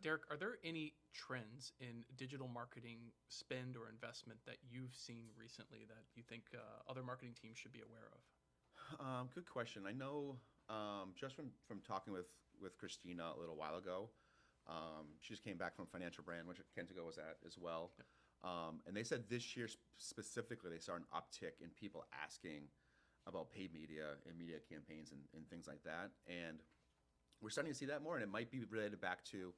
Derek, are there any trends in digital marketing spend or investment that you've seen recently that you think other marketing teams should be aware of? Good question. I know just from talking with Christina a little while ago, she just came back from Financial Brand, which Kentico was at as well. And they said this year specifically, they saw an uptick in people asking about paid media and media campaigns and things like that. And we're starting to see that more, and it might be related back to,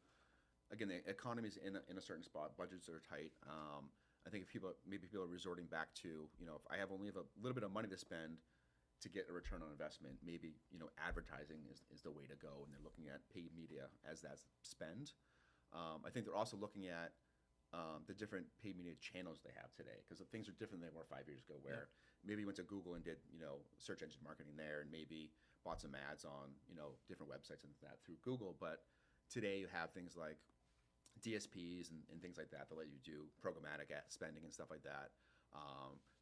again, the economy's in a certain spot, budgets are tight. I think if people are resorting back to, if I only have a little bit of money to spend to get a return on investment, maybe, advertising is the way to go, and they're looking at paid media as that spend. I think they're also looking at the different paid media channels they have today, because things are different than they were 5 years ago, where maybe you went to Google and did, search engine marketing there, and maybe bought some ads on, different websites and that through Google. But today you have things like DSPs and things like that let you do programmatic ad spending and stuff like that,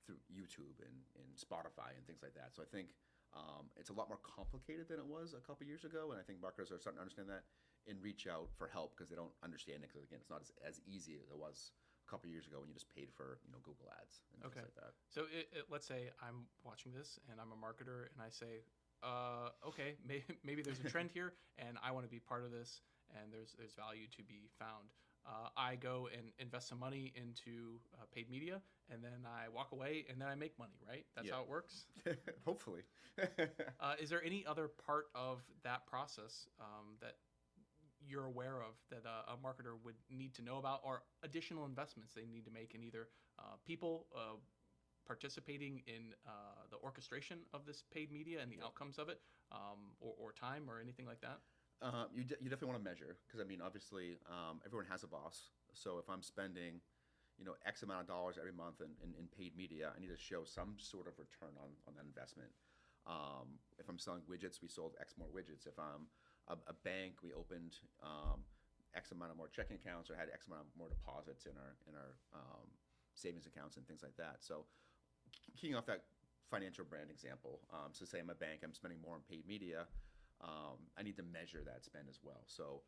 through YouTube and Spotify and things like that. So I think it's a lot more complicated than it was a couple years ago, and I think marketers are starting to understand that and reach out for help because they don't understand it. Because again, it's not as easy as it was a couple years ago when you just paid for Google ads and things like that. So let's say I'm watching this and I'm a marketer and I say, okay, maybe there's a trend here and I want to be part of this and there's value to be found. I go and invest some money into paid media, and then I walk away, and then I make money, right? That's how it works? Hopefully. Is there any other part of that process that you're aware of that a marketer would need to know about, or additional investments they need to make in either people participating in the orchestration of this paid media and the outcomes of it, or time or anything like that? You definitely want to measure, because I mean, obviously, everyone has a boss. So if I'm spending, X amount of dollars every month in paid media, I need to show some sort of return on that investment. If I'm selling widgets, we sold X more widgets. If I'm a bank, we opened X amount of more checking accounts or had X amount of more deposits in our savings accounts and things like that. So keying off that Financial Brand example, so say I'm a bank, I'm spending more on paid media. I need to measure that spend as well. So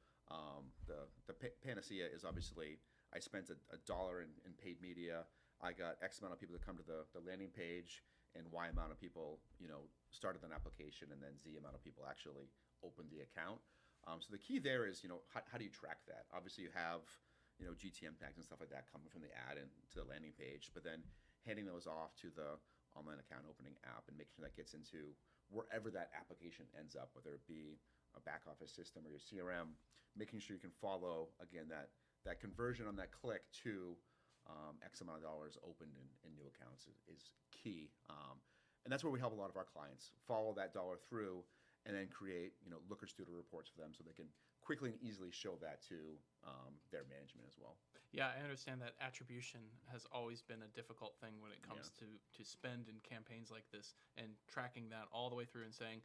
the panacea is obviously I spent a dollar in paid media. I got X amount of people to come to the landing page, and Y amount of people started an application, and then Z amount of people actually opened the account. So the key there is how do you track that? Obviously you have GTM tags and stuff like that coming from the ad and to the landing page, but then handing those off to the online account opening app and making sure that gets into wherever that application ends up, whether it be a back office system or your CRM, making sure you can follow, again, that conversion on that click to X amount of dollars opened in new accounts is key. And that's where we help a lot of our clients follow that dollar through and then create looker studio reports for them so they can quickly and easily show that to their management as well. Yeah, I understand that attribution has always been a difficult thing when it comes to spend in campaigns like this, and tracking that all the way through and saying,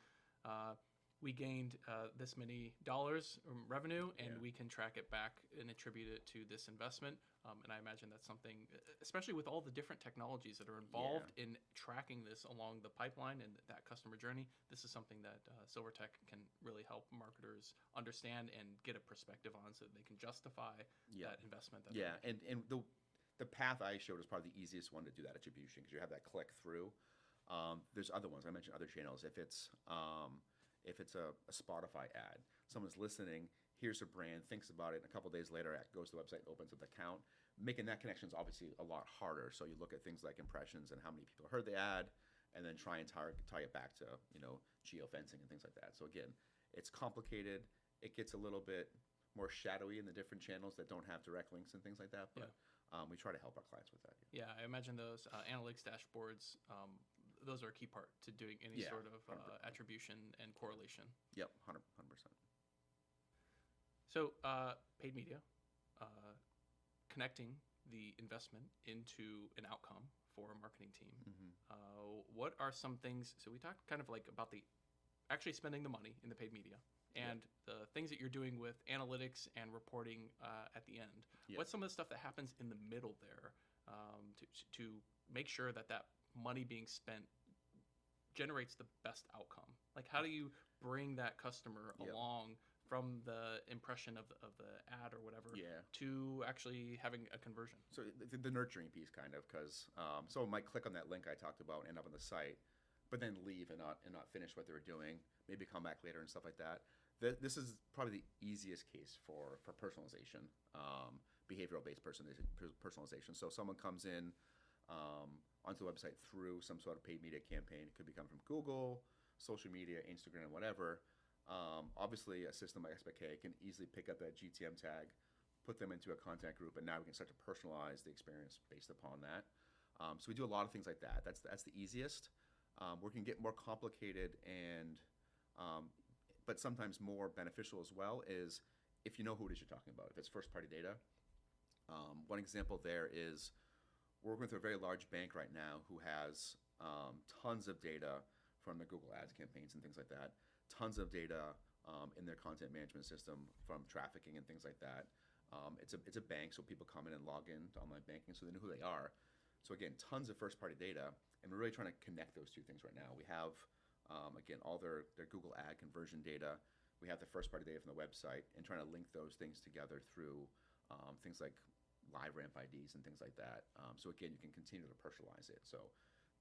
we gained this many dollars revenue, and we can track it back and attribute it to this investment. And I imagine that's something, especially with all the different technologies that are involved in tracking this along the pipeline and that customer journey. This is something that SilverTech can really help marketers understand and get a perspective on, so that they can justify that investment. And the path I showed is probably the easiest one to do that attribution, because you have that click through. There's other ones. I mentioned other channels. If it's a Spotify ad, someone's listening, here's a brand, thinks about it, and a couple of days later goes to the website, opens up the account. Making that connection is obviously a lot harder. So you look at things like impressions and how many people heard the ad, and then try and tie it back to geofencing and things like that. So again, it's complicated. It gets a little bit more shadowy in the different channels that don't have direct links and things like that. But we try to help our clients with that. Yeah, I imagine those analytics dashboards, those are a key part to doing any sort of attribution and correlation. Yep, 100%. So paid media, connecting the investment into an outcome for a marketing team. What are some things, so we talked kind of like about the actually spending the money in the paid media, and the things that you're doing with analytics and reporting at the end. What's some of the stuff that happens in the middle there to make sure that money being spent generates the best outcome? Like, how do you bring that customer along from the impression of the ad or whatever Yeah. to actually having a conversion. So the nurturing piece, kind of, because someone might click on that link I talked about, end up on the site, but then leave and not finish what they were doing. Maybe come back later and stuff like that. This is probably the easiest case for personalization, behavioral-based personalization. So someone comes in onto the website through some sort of paid media campaign. It could be coming from Google, social media, Instagram, whatever. Obviously, a system like SBK can easily pick up that GTM tag, put them into a content group, and now we can start to personalize the experience based upon that. So we do a lot of things like that. That's the easiest. Where it can get more complicated and but sometimes more beneficial as well is if you know who it is you're talking about. If it's first-party data. One example there is we're working with a very large bank right now who has tons of data from the Google Ads campaigns and things like that. Tons of data in their content management system from trafficking and things like that. It's a bank, so people come in and log in to online banking, so they know who they are. So again, tons of first-party data, and we're really trying to connect those two things right now. We have, again, all their Google Ad conversion data. We have the first-party data from the website, and trying to link those things together through things like live ramp IDs and things like that. So again, you can continue to personalize it. So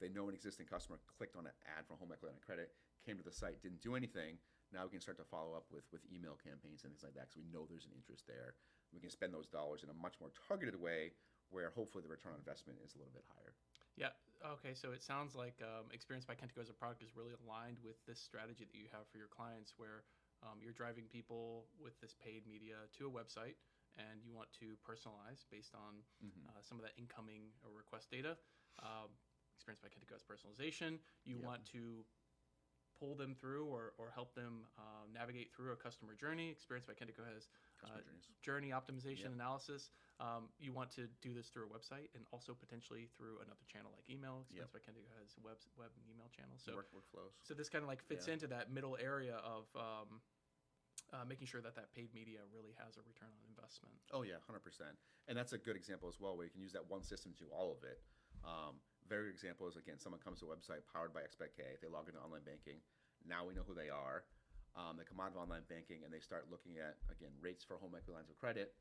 they know an existing customer clicked on an ad from home equity line of credit, came to the site, didn't do anything. Now we can start to follow up with email campaigns and things like that, because we know there's an interest there. We can spend those dollars in a much more targeted way, where hopefully the return on investment is a little bit higher. Yeah. Okay. So it sounds like Experience by Kentico as a product is really aligned with this strategy that you have for your clients, where you're driving people with this paid media to a website, and you want to personalize based on some of that incoming or request data. Experience by Kentico has personalization. You want to pull them through or help them navigate through a customer journey. Experience by Kentico has journey optimization analysis. You want to do this through a website and also potentially through another channel like email. Experience by Kentico has web and email channels. So workflows. So this kind of like fits into that middle area of making sure that paid media really has a return on investment. Oh yeah, 100%. And that's a good example as well, where you can use that one system to do all of it. Very good example is, again, someone comes to a website powered by XBK. They log into online banking. Now we know who they are. They come out of online banking and they start looking at, again, rates for home equity lines of credit.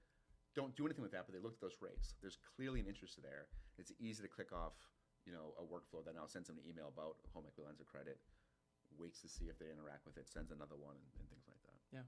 Don't do anything with that, but they look at those rates. There's clearly an interest there. It's easy to click off, a workflow that now sends them an email about home equity lines of credit, waits to see if they interact with it, sends another one, and things like that. Yeah.